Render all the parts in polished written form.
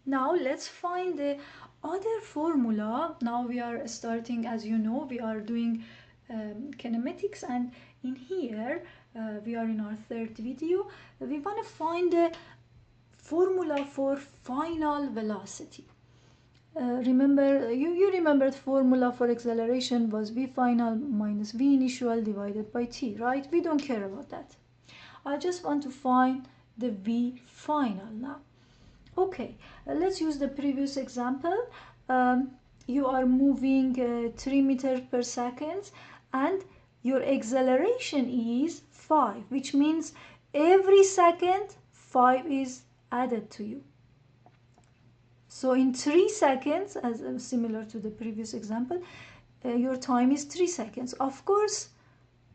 Now let's find the other formula. Now we are starting, as you know, we are doing kinematics, and in here we are in our third video. We want to find the formula for final velocity. Remember, you remember the formula for acceleration was v final minus v initial divided by t, right? We don't care about that. I just want to find the v final now. Okay, let's use the previous example. You are moving 3 meters per second and your acceleration is 5, which means every second 5 is added to you. So in 3 seconds, as similar to the previous example, your time is 3 seconds. Of course,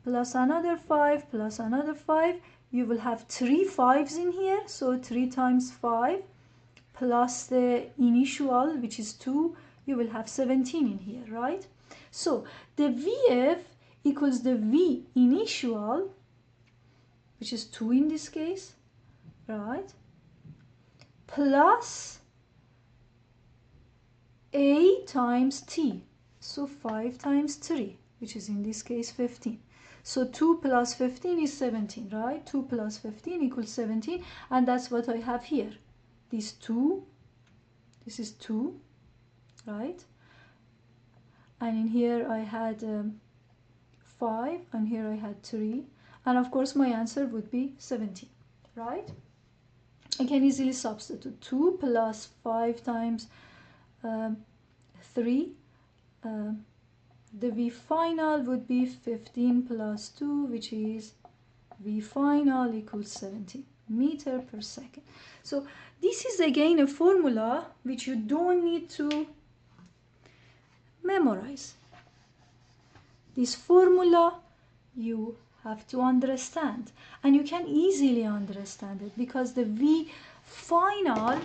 plus another 5, plus another 5, you will have 3 5s in here. So 3 times 5 plus the initial, which is 2, you will have 17 in here, right? So the VF equals the V initial, which is 2 in this case, right? Plus A times T, so 5 times 3, which is in this case 15. So 2 plus 15 is 17, right? 2 plus 15 equals 17, and that's what I have here. These 2, this is 2, right? And in here I had 5, and here I had 3, and of course my answer would be 17, right? I can easily substitute 2 plus 5 times 3. The V final would be 15 plus 2, which is V final equals 70 meter per second. So this is again a formula which you don't need to memorize. This formula you have to understand, and you can easily understand it because the V final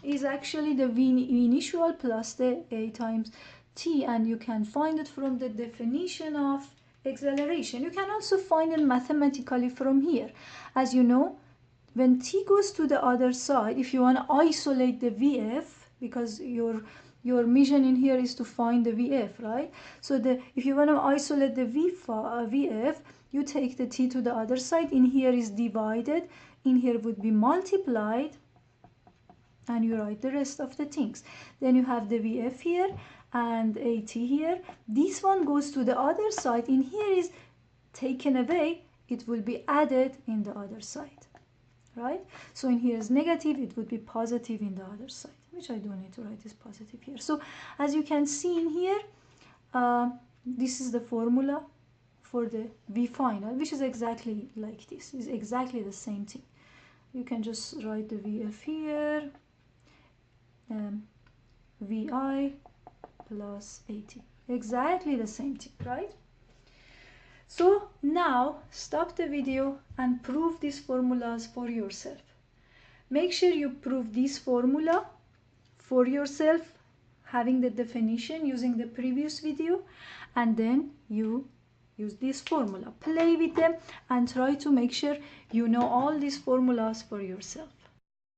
is actually the V initial plus the A times T, and you can find it from the definition of acceleration. You can also find it mathematically from here. As you know, when T goes to the other side, if you want to isolate the VF, because your mission in here is to find the VF, right? So if you want to isolate the VF, you take the T to the other side. In here is divided, in here would be multiplied, and you write the rest of the things. Then you have the VF here and AT here. This one goes to the other side. In here is taken away. It will be added in the other side, right? So in here is negative. It would be positive in the other side, which I don't need to write this positive here. So as you can see in here, this is the formula for the V final, which is exactly like this. Is exactly the same thing. You can just write the VF here. VI plus AT, exactly the same thing, right? So now stop the video and prove these formulas for yourself. Make sure you prove this formula for yourself, having the definition using the previous video, and then you use this formula. Play with them and try to make sure you know all these formulas for yourself.